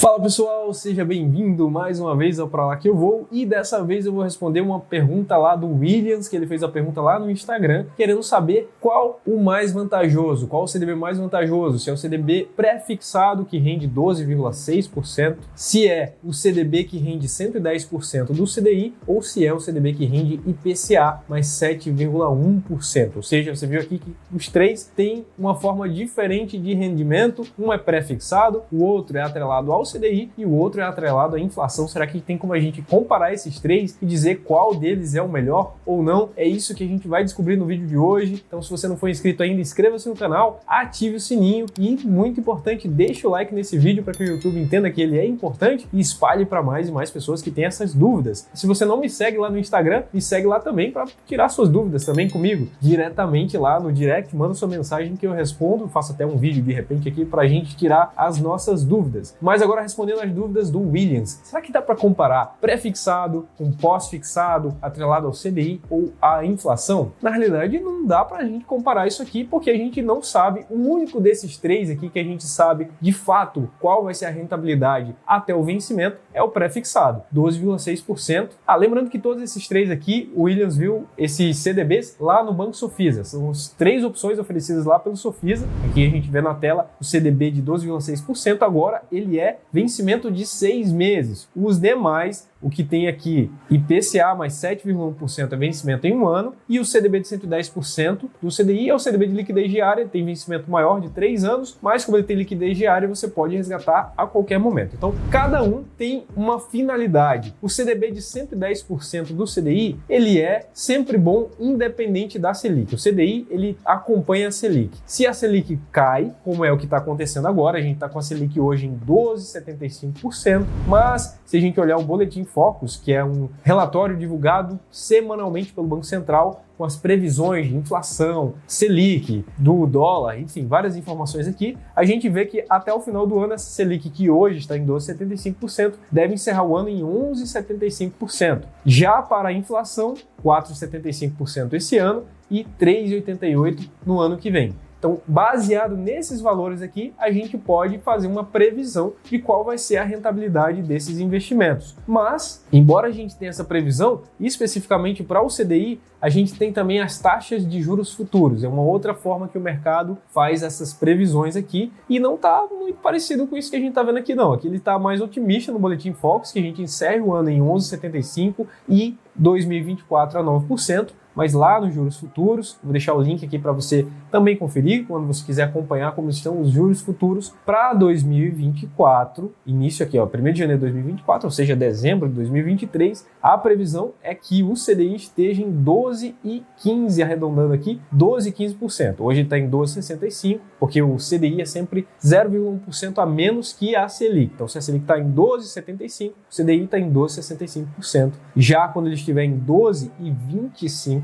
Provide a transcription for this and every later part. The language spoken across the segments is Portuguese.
Fala pessoal, seja bem-vindo mais uma vez ao Pra Lá Que Eu Vou, e dessa vez eu vou responder uma pergunta lá do Williams, que ele fez a pergunta lá no Instagram, querendo saber qual o mais vantajoso, qual o CDB mais vantajoso, se é o CDB pré-fixado que rende 12,6%, se é o CDB que rende 110% do CDI ou se é o CDB que rende IPCA mais 7,1%. Ou seja, você viu aqui que os três têm uma forma diferente de rendimento, um é pré-fixado, o outro é atrelado ao CDI e o outro é atrelado à inflação. Será que tem como a gente comparar esses três e dizer qual deles é o melhor ou não? É isso que a gente vai descobrir no vídeo de hoje. Então, se você não for inscrito ainda, inscreva-se no canal, ative o sininho e, muito importante, deixe o like nesse vídeo para que o YouTube entenda que ele é importante e espalhe para mais e mais pessoas que têm essas dúvidas. Se você não me segue lá no Instagram, me segue lá também para tirar suas dúvidas também comigo, diretamente lá no direct, manda sua mensagem que eu respondo, faço até um vídeo de repente aqui para a gente tirar as nossas dúvidas. Mas agora respondendo às dúvidas do Williams, será que dá para comparar pré-fixado com pós-fixado, atrelado ao CDI ou à inflação? Na realidade, não dá para a gente comparar isso aqui porque a gente não sabe. O único desses três aqui que a gente sabe de fato qual vai ser a rentabilidade até o vencimento é o pré-fixado, 12,6%. Lembrando que todos esses três aqui, o Williams viu esses CDBs lá no Banco Sofisa. São as três opções oferecidas lá pelo Sofisa. Aqui a gente vê na tela o CDB de 12,6%. Agora ele é vencimento de 6 meses. Os demais, o que tem aqui IPCA mais 7,1% é vencimento em um ano, e o CDB de 110% do CDI é o CDB de liquidez diária, tem vencimento maior de 3 anos, mas como ele tem liquidez diária, você pode resgatar a qualquer momento. Então, cada um tem uma finalidade. O CDB de 110% do CDI, ele é sempre bom, independente da Selic. O CDI, ele acompanha a Selic. Se a Selic cai, como é o que está acontecendo agora, a gente está com a Selic hoje em 12,75%, mas se a gente olhar o Boletim Focus, que é um relatório divulgado semanalmente pelo Banco Central com as previsões de inflação, Selic, do dólar, enfim, várias informações aqui, a gente vê que até o final do ano essa Selic, que hoje está em 12,75%, deve encerrar o ano em 11,75%. Já para a inflação, 4,75% esse ano e 3,88% no ano que vem. Então, baseado nesses valores aqui, a gente pode fazer uma previsão de qual vai ser a rentabilidade desses investimentos. Mas, embora a gente tenha essa previsão, especificamente para o CDI, a gente tem também as taxas de juros futuros. É uma outra forma que o mercado faz essas previsões aqui e não está muito parecido com isso que a gente está vendo aqui, não. Aqui ele está mais otimista no Boletim Focus, que a gente encerra o ano em 11,75% e 2024 a 9%. Mas lá nos juros futuros, vou deixar o link aqui para você também conferir, quando você quiser acompanhar como estão os juros futuros para 2024, início aqui, 1º de janeiro de 2024, ou seja, dezembro de 2023, a previsão é que o CDI esteja em 12,15%, arredondando aqui, 12,15%. Hoje está em 12,65%, porque o CDI é sempre 0,1% a menos que a Selic. Então, se a Selic está em 12,75%, o CDI está em 12,65%. Já quando ele estiver em 12,25%,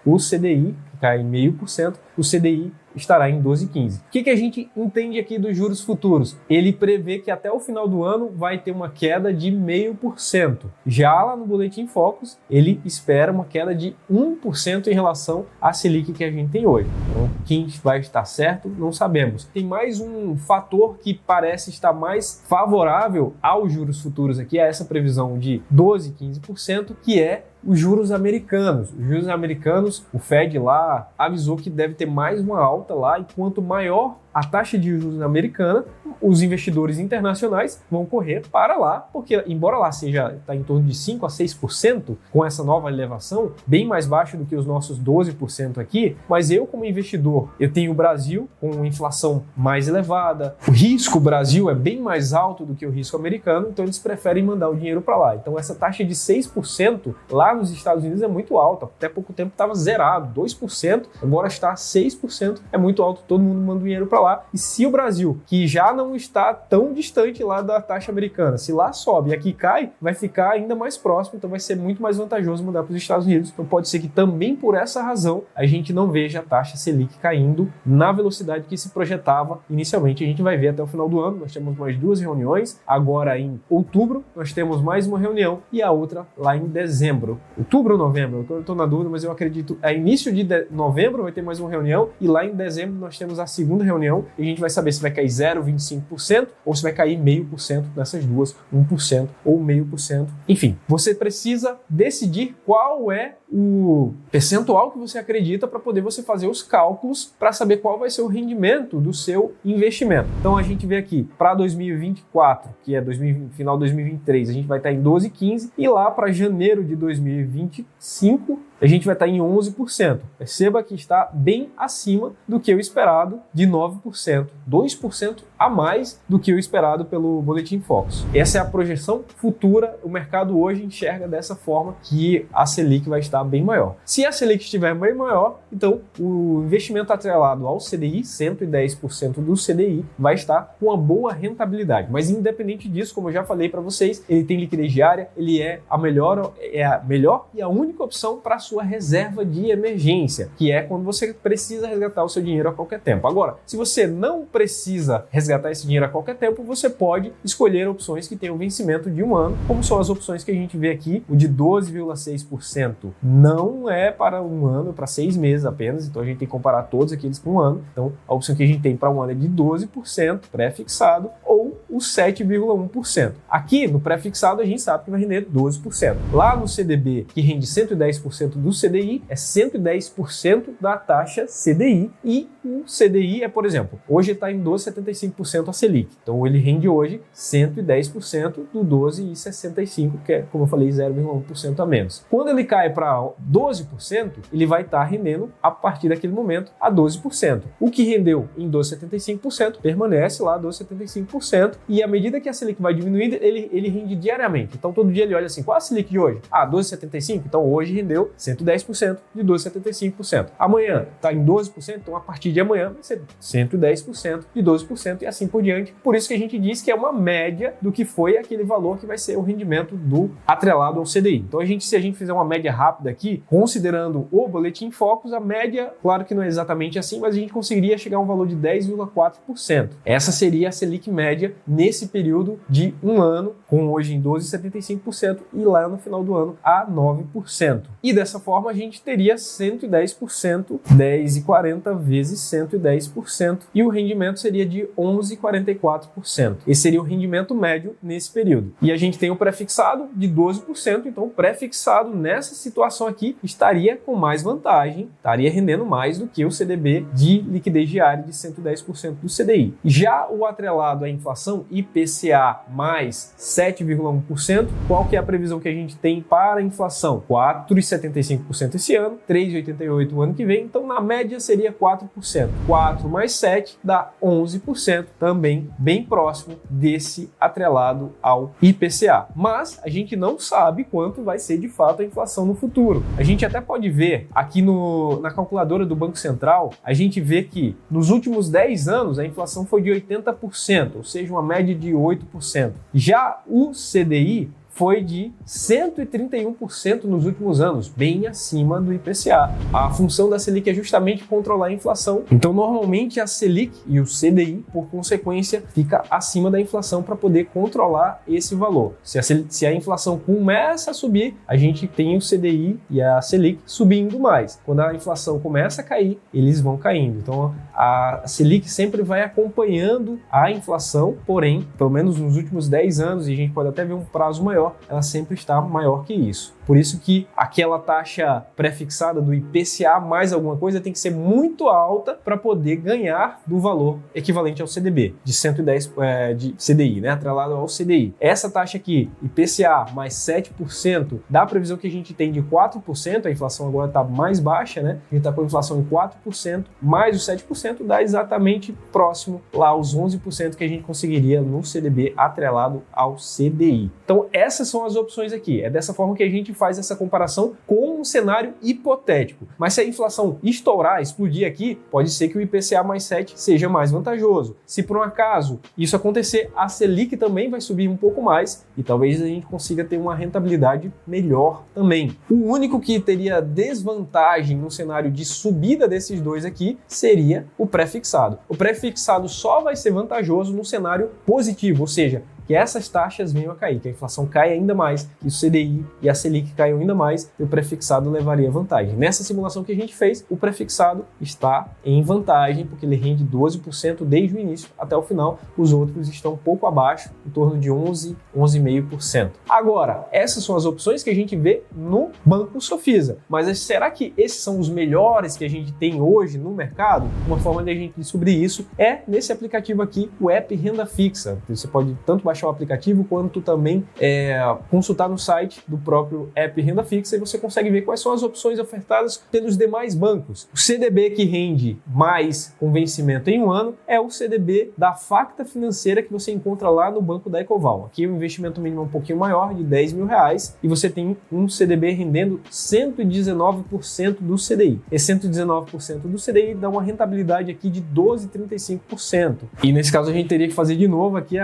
o CDI cai em 0,5%, o CDI estará em 12,15%. O que a gente entende aqui dos juros futuros? Ele prevê que até o final do ano vai ter uma queda de 0,5%. Já lá no Boletim Focus, ele espera uma queda de 1% em relação à Selic que a gente tem hoje. Então, quem vai estar certo, não sabemos. Tem mais um fator que parece estar mais favorável aos juros futuros aqui, a essa previsão de 12, 15%, que é os juros americanos. Os juros americanos, o Fed lá avisou que deve ter mais uma alta lá, e quanto maior a taxa de juros americana, os investidores internacionais vão correr para lá, porque embora lá está em torno de 5 a 6% com essa nova elevação, bem mais baixo do que os nossos 12% aqui, mas eu como investidor, eu tenho o Brasil com inflação mais elevada, o risco Brasil é bem mais alto do que o risco americano, então eles preferem mandar o dinheiro para lá. Então essa taxa de 6% lá nos Estados Unidos é muito alta, até pouco tempo estava zerado, 2%, agora está 6%, é muito alto, todo mundo manda o dinheiro para lá. E se o Brasil, que já não está tão distante lá da taxa americana, se lá sobe e aqui cai, vai ficar ainda mais próximo, então vai ser muito mais vantajoso mudar para os Estados Unidos. Então pode ser que também por essa razão a gente não veja a taxa Selic caindo na velocidade que se projetava inicialmente. A gente vai ver até o final do ano, nós temos mais 2 reuniões, agora em outubro nós temos mais uma reunião e a outra lá em dezembro. Outubro ou novembro? Eu estou na dúvida, mas eu acredito início de novembro vai ter mais uma reunião e lá em dezembro nós temos a segunda reunião reunião e a gente vai saber se vai cair 0,25% ou se vai cair 0,5% nessas duas, 1% ou 0,5%. Enfim, você precisa decidir qual é o percentual que você acredita para poder você fazer os cálculos para saber qual vai ser o rendimento do seu investimento. Então a gente vê aqui para 2024, que é final de 2023, a gente vai estar em 12,15 e lá para janeiro de 2025 a gente vai estar em 11%. Perceba que está bem acima do que o esperado de 9%, 2% a mais do que o esperado pelo Boletim Focus. Essa é a projeção futura, o mercado hoje enxerga dessa forma que a Selic vai estar bem maior. Se a Selic estiver bem maior, então o investimento atrelado ao CDI, 110% do CDI, vai estar com uma boa rentabilidade. Mas independente disso, como eu já falei para vocês, ele tem liquidez diária, ele é a melhor e a única opção para a sua reserva de emergência, que é quando você precisa resgatar o seu dinheiro a qualquer tempo. Agora, se você não precisa resgatar esse dinheiro a qualquer tempo, você pode escolher opções que tenham vencimento de 1 ano, como são as opções que a gente vê aqui. O de 12,6% não é para 1 ano, para 6 meses apenas, então a gente tem que comparar todos aqueles com 1 ano. Então, a opção que a gente tem para 1 ano é de 12% pré-fixado ou o 7,1%. Aqui no pré-fixado a gente sabe que vai render 12%. Lá no CDB, que rende 110% do CDI, é 110% da taxa CDI e o CDI é, por exemplo, hoje está em 12,75% a Selic. Então ele rende hoje 110% do 12,65%, que é, como eu falei, 0,1% a menos. Quando ele cai para 12%, ele vai estar rendendo, a partir daquele momento, a 12%. O que rendeu em 12,75% permanece lá 12,75% e à medida que a Selic vai diminuindo, ele rende diariamente. Então todo dia ele olha assim, qual a Selic de hoje? 12,75%? Então hoje rendeu 110% de 12,75%. Amanhã está em 12%, então a partir de amanhã vai ser 110% de 12% e assim por diante. Por isso que a gente diz que é uma média do que foi aquele valor que vai ser o rendimento do atrelado ao CDI. Então se a gente fizer uma média rápida aqui, considerando o Boletim Focus, a média, claro que não é exatamente assim, mas a gente conseguiria chegar a um valor de 10,4%. Essa seria a Selic média nesse período de 1 ano, com hoje em 12,75% e lá no final do ano a 9%. E dessa forma a gente teria 110%, 10,40 vezes 110%, e o rendimento seria de 11,44%. Esse seria o rendimento médio nesse período. E a gente tem o pré-fixado de 12%, então o pré-fixado nessa situação aqui estaria com mais vantagem, estaria rendendo mais do que o CDB de liquidez diária de 110% do CDI. Já o atrelado à inflação, IPCA mais 7,1%, qual que é a previsão que a gente tem para a inflação? 4,75% esse ano, 3,88% o ano que vem, então na média seria 4%. 4 mais 7 dá 11%, também bem próximo desse atrelado ao IPCA. Mas a gente não sabe quanto vai ser de fato a inflação no futuro. A gente até pode ver aqui na calculadora do Banco Central, a gente vê que nos últimos 10 anos a inflação foi de 80%, ou seja, uma média de 8%. Já o CDI foi de 131% nos últimos anos, bem acima do IPCA. A função da Selic é justamente controlar a inflação. Então, normalmente, a Selic e o CDI, por consequência, fica acima da inflação para poder controlar esse valor. Se a inflação começa a subir, a gente tem o CDI e a Selic subindo mais. Quando a inflação começa a cair, eles vão caindo. Então, a Selic sempre vai acompanhando a inflação, porém, pelo menos nos últimos 10 anos, e a gente pode até ver um prazo maior, ela sempre está maior que isso. Por isso que aquela taxa pré-fixada do IPCA mais alguma coisa tem que ser muito alta para poder ganhar do valor equivalente ao CDB, de 110 de CDI, né, atrelado ao CDI. Essa taxa aqui, IPCA mais 7%, dá a previsão que a gente tem de 4%, a inflação agora está mais baixa, né? A gente está com a inflação em 4%, mais os 7% dá exatamente próximo lá aos 11% que a gente conseguiria no CDB atrelado ao CDI. Então essas são as opções aqui. É dessa forma que a gente faz essa comparação com um cenário hipotético. Mas se a inflação estourar, explodir aqui, pode ser que o IPCA mais 7 seja mais vantajoso. Se por um acaso isso acontecer, a Selic também vai subir um pouco mais e talvez a gente consiga ter uma rentabilidade melhor também. O único que teria desvantagem no cenário de subida desses dois aqui seria o pré-fixado. O pré-fixado só vai ser vantajoso no cenário positivo, ou seja, que essas taxas venham a cair, que a inflação caia ainda mais, que o CDI e a Selic caiam ainda mais, e o prefixado levaria vantagem. Nessa simulação que a gente fez, o prefixado está em vantagem, porque ele rende 12% desde o início até o final, os outros estão um pouco abaixo, em torno de 11,5%. Agora, essas são as opções que a gente vê no Banco Sofisa, mas será que esses são os melhores que a gente tem hoje no mercado? Uma forma de a gente descobrir isso é nesse aplicativo aqui, o app Renda Fixa. Você pode tanto baixar o aplicativo quanto também consultar no site do próprio app Renda Fixa, e você consegue ver quais são as opções ofertadas pelos demais bancos. O CDB que rende mais com vencimento em um ano é o CDB da Facta Financeira, que você encontra lá no Banco da Ecoval. Aqui o investimento mínimo é um pouquinho maior, de R$10 mil, e você tem um CDB rendendo 119% do CDI. Esse 119% do CDI dá uma rentabilidade aqui de 12,35%. E nesse caso a gente teria que fazer de novo aqui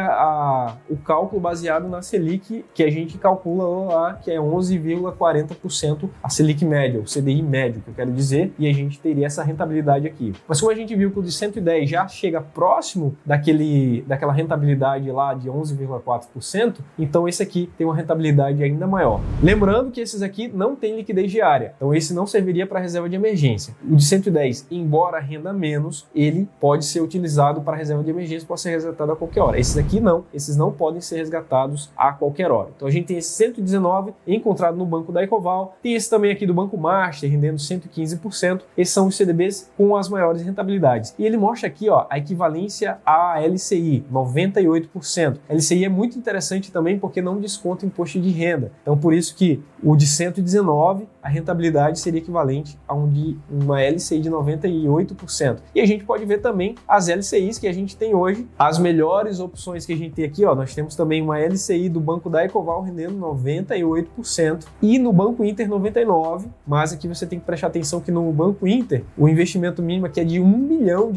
o cálculo baseado na Selic, que a gente calcula lá, que é 11,40% a Selic média, o CDI médio, que eu quero dizer, e a gente teria essa rentabilidade aqui. Mas como a gente viu que o de 110 já chega próximo daquela rentabilidade lá de 11,4%, então esse aqui tem uma rentabilidade ainda maior. Lembrando que esses aqui não têm liquidez diária, então esse não serviria para reserva de emergência. O de 110, embora renda menos, ele pode ser utilizado para reserva de emergência, pode ser resgatado a qualquer hora. Esses aqui não, esses não podem ser resgatados a qualquer hora. Então a gente tem esse 119 encontrado no Banco da Ecoval, tem esse também aqui do Banco Master rendendo 115%. Esses são os CDBs com as maiores rentabilidades. E ele mostra aqui, ó, a equivalência à LCI, 98%. A LCI é muito interessante também porque não desconta imposto de renda. Então por isso que o de 119, a rentabilidade seria equivalente a uma LCI de 98%. E a gente pode ver também as LCIs que a gente tem hoje. As melhores opções que a gente tem aqui, ó, nós temos também uma LCI do Banco da Ecoval rendendo 98% e no Banco Inter 99%, mas aqui você tem que prestar atenção que no Banco Inter o investimento mínimo aqui é de R$1 milhão,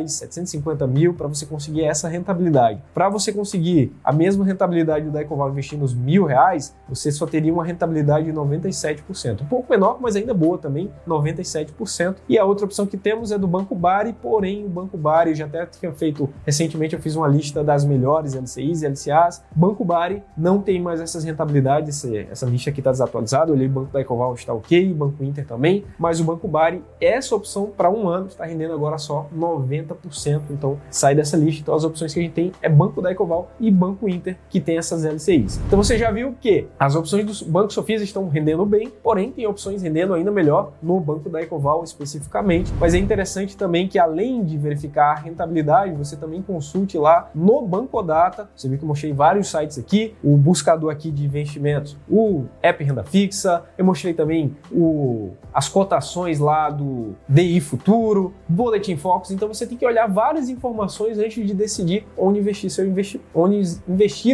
750 mil, para você conseguir essa rentabilidade. Para você conseguir a mesma rentabilidade da Ecoval investindo os R$1.000, você só teria uma rentabilidade de 97%. Um pouco menor, mas ainda boa também, 97%. E a outra opção que temos é do Banco Bari, porém o Banco Bari, eu já até tinha feito recentemente, eu fiz uma lista das melhores LCIs e LCAs. Banco Bari não tem mais essas rentabilidades, essa lista aqui está desatualizada, eu olhei o Banco da Ecoval está ok, Banco Inter também, mas o Banco Bari, essa opção para um ano está rendendo agora só 90%, então sai dessa lista. Então as opções que a gente tem é Banco da Ecoval e Banco Inter, que tem essas LCIs. Então você já viu que as opções do Banco Sofisa estão rendendo bem, porém tem opções rendendo ainda melhor no Banco da Ecoval especificamente, mas é interessante também que além de verificar a rentabilidade, você também consulte lá no Bancodata. Você viu que eu mostrei vários sites aqui, o buscador aqui de investimentos, o app Renda Fixa, eu mostrei também as cotações lá do DI Futuro, Boletim Focus. Então você tem que olhar várias informações antes de decidir onde investir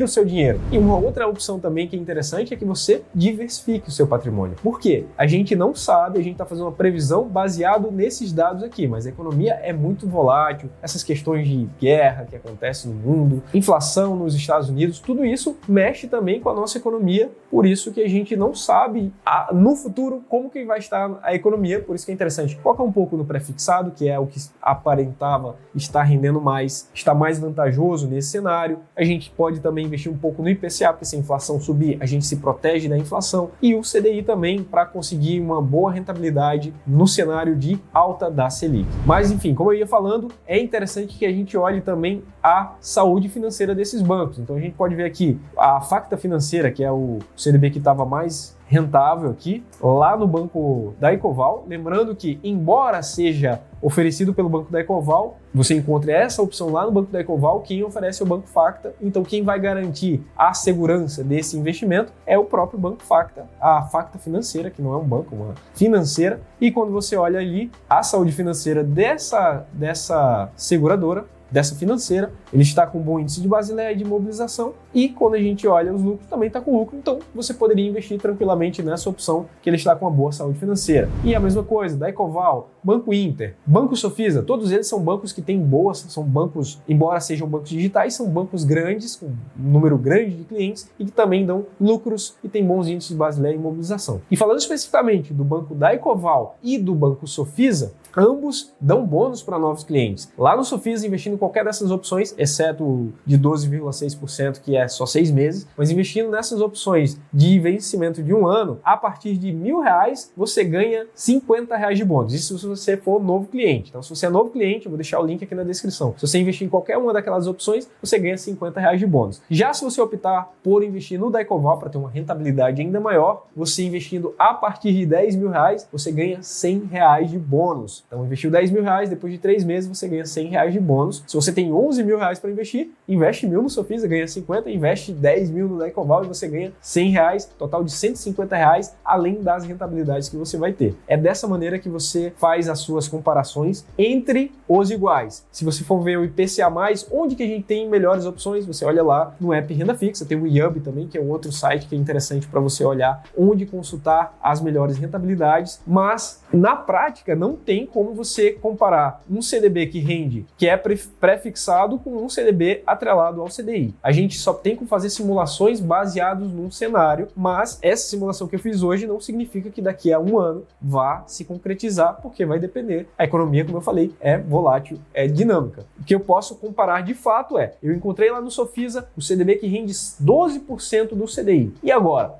o seu dinheiro. E uma outra opção também que é interessante é que você diversifique o seu patrimônio. Por quê? A gente não sabe, a gente está fazendo uma previsão baseado nesses dados aqui, mas a economia é muito volátil, essas questões de guerra que acontece no mundo, inflação nos Estados Unidos, tudo isso mexe também com a nossa economia, por isso que a gente não sabe no futuro como que vai estar a economia, por isso que é interessante focar um pouco no prefixado, que é o que aparentava estar rendendo mais, está mais vantajoso nesse cenário. A gente pode também investir um pouco no IPCA, porque se a inflação subir, a gente se protege da inflação, e o CDI também para conseguir uma boa rentabilidade no cenário de alta da Selic. Mas enfim, como eu ia falando, é interessante que a gente olhe também a saúde financeira desses bancos. Então a gente pode ver aqui a Facta Financeira, que é o CDB que estava mais rentável aqui, lá no Banco da Ecoval. Lembrando que, embora seja oferecido pelo Banco da Ecoval, você encontra essa opção lá no Banco da Ecoval, quem oferece é o Banco Facta. Então quem vai garantir a segurança desse investimento é o próprio Banco Facta, a Facta Financeira, que não é um banco, uma financeira. E quando você olha ali a saúde financeira dessa seguradora, dessa financeira, ele está com um bom índice de Basileia e de mobilização, e quando a gente olha os lucros, também está com lucro, então você poderia investir tranquilamente nessa opção, que ele está com uma boa saúde financeira. E a mesma coisa, da Ecoval, Banco Inter, Banco Sofisa, todos eles são bancos que têm boas, são bancos, embora sejam bancos digitais, são bancos grandes, com um número grande de clientes, e que também dão lucros e têm bons índices de Basileia e mobilização. E falando especificamente do Banco da Ecoval e do Banco Sofisa, ambos dão bônus para novos clientes. Lá no Sofisa, investindo em qualquer dessas opções, exceto de 12,6%, que é é só 6 meses, mas investindo nessas opções de vencimento de 1 ano, a partir de R$1.000 você ganha R$50 de bônus. Isso se você for novo cliente. Então, se você é novo cliente, eu vou deixar o link aqui na descrição. Se você investir em qualquer uma daquelas opções, você ganha R$50 de bônus. Já se você optar por investir no Daycoval para ter uma rentabilidade ainda maior, você investindo a partir de R$10.000, você ganha R$100 de bônus. Então, investiu R$10.000, depois de 3 meses você ganha R$100 de bônus. Se você tem R$11.000 para investir, investe 1.000 no Sofisa, ganha 50, investe 10.000 no Daycoval e você ganha R$100, total de R$150, além das rentabilidades que você vai ter. É dessa maneira que você faz as suas comparações entre os iguais. Se você for ver o IPCA+, onde que a gente tem melhores opções, você olha lá no app Renda Fixa, tem o IUB também, que é um outro site que é interessante para você olhar onde consultar as melhores rentabilidades, mas na prática não tem como você comparar um CDB que rende, que é pré-fixado, com um CDB atrelado ao CDI. A gente só tem como fazer simulações baseadas num cenário, mas essa simulação que eu fiz hoje não significa que daqui a 1 ano vá se concretizar, porque vai depender. A economia, como eu falei, é volátil, é dinâmica. O que eu posso comparar de fato é, eu encontrei lá no Sofisa o CDB que rende 12% do CDI. E agora,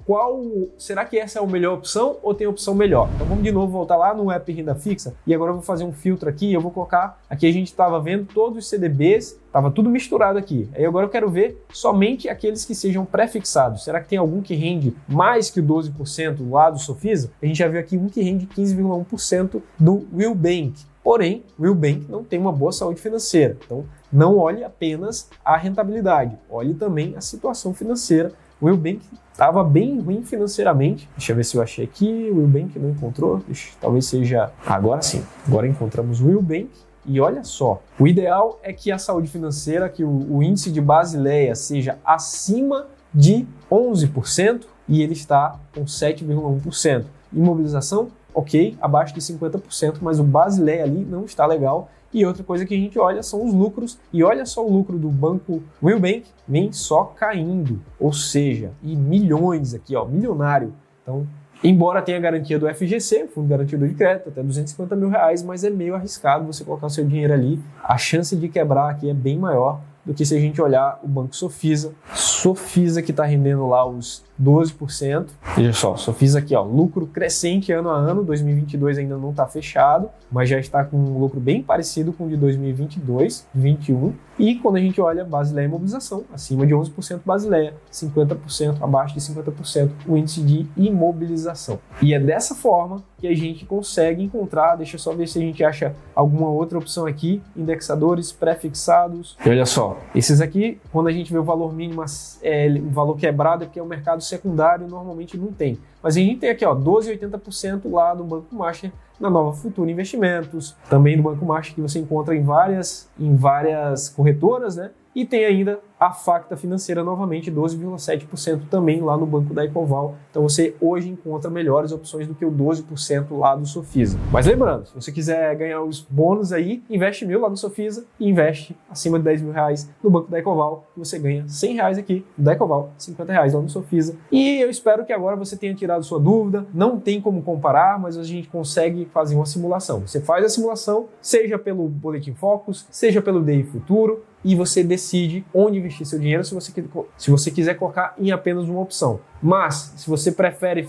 será que essa é a melhor opção ou tem opção melhor? Então vamos de novo voltar lá no app Renda Fixa e agora eu vou fazer um filtro aqui, eu vou colocar, aqui a gente estava vendo todos os CDBs, estava tudo misturado aqui. Aí agora eu quero ver somente aqueles que sejam pré-fixados. Será que tem algum que rende mais que o 12% lá do Sofisa? A gente já viu aqui um que rende 15,1% do Will Bank. Porém, o Will Bank não tem uma boa saúde financeira. Então, não olhe apenas a rentabilidade, olhe também a situação financeira. O Will Bank estava bem ruim financeiramente. Deixa eu ver se eu achei aqui. O Will Bank não encontrou. Talvez seja... Agora sim. Agora encontramos o Will Bank. E olha só, o ideal é que a saúde financeira, que o índice de Basileia seja acima de 11% e ele está com 7,1%. Imobilização, ok, abaixo de 50%, mas o Basileia ali não está legal. E outra coisa que a gente olha são os lucros, e olha só o lucro do banco Will Bank, vem só caindo, ou seja, e milhões aqui, ó, milionário. Então, embora tenha garantia do FGC, Fundo Garantido de Crédito, até R$250 mil, mas é meio arriscado você colocar o seu dinheiro ali. A chance de quebrar aqui é bem maior do que se a gente olhar o Banco Sofisa. Sofisa que está rendendo lá os 12%. Veja só, Sofisa aqui, ó, lucro crescente ano a ano, 2022 ainda não está fechado, mas já está com um lucro bem parecido com o de 2022, 2021. E quando a gente olha Basileia e imobilização, acima de 11% Basileia, 50%, abaixo de 50% o índice de imobilização. E é dessa forma que a gente consegue encontrar, deixa eu só ver se a gente acha alguma outra opção aqui, indexadores pré-fixados. E olha só, esses aqui, quando a gente vê o valor mínimo, o valor quebrado é porque é o mercado secundário, normalmente não tem. Mas a gente tem aqui, ó, 12,80% lá do Banco Master, na Nova Futura Investimentos, também do Banco Master, que você encontra em várias corretoras, né? E tem ainda a Facta Financeira novamente, 12,7% também lá no Banco Daycoval. Então você hoje encontra melhores opções do que o 12% lá do Sofisa. Mas lembrando, se você quiser ganhar os bônus aí, investe 1.000 lá no Sofisa e investe acima de R$10.000 no Banco Daycoval, que você ganha R$100 aqui no Daycoval, R$50 lá no Sofisa. E eu espero que agora você tenha tirado sua dúvida. Não tem como comparar, mas a gente consegue fazer uma simulação. Você faz a simulação, seja pelo Boletim Focus, seja pelo DI Futuro, e você decide onde investir seu dinheiro se você quiser colocar em apenas uma opção. Mas, se você prefere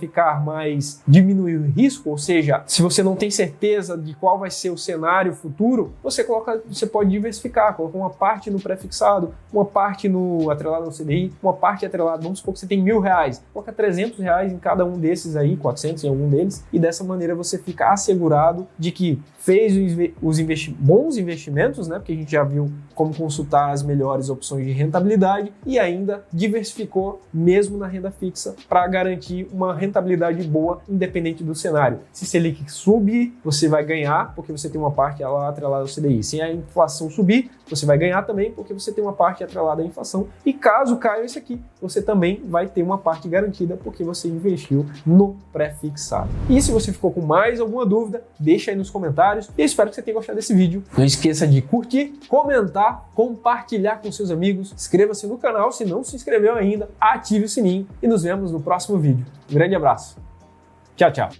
diminuir o risco, ou seja, se você não tem certeza de qual vai ser o cenário futuro, você pode diversificar, colocar uma parte no pré-fixado, uma parte no atrelado ao CDI, uma parte atrelada, vamos supor que você tem R$1.000, coloca R$300 em cada um desses aí, 400 em algum deles, e dessa maneira você fica assegurado de que fez os bons investimentos, né? Porque a gente já viu como consultar as melhores opções de rentabilidade e ainda diversificou mesmo na renda fixa para garantir uma rentabilidade boa independente do cenário. Se Selic subir, você vai ganhar porque você tem uma parte lá atrelada ao CDI. Se a inflação subir, você vai ganhar também porque você tem uma parte atrelada à inflação. E caso caia isso aqui, você também vai ter uma parte garantida porque você investiu no pré-fixado. E se você ficou com mais alguma dúvida, deixa aí nos comentários. E eu espero que você tenha gostado desse vídeo. Não esqueça de curtir, comentar, compartilhar com seus amigos. Inscreva-se no canal se não se inscreveu ainda. Ative o sininho e nos vemos no próximo vídeo. Um grande abraço. Tchau, tchau.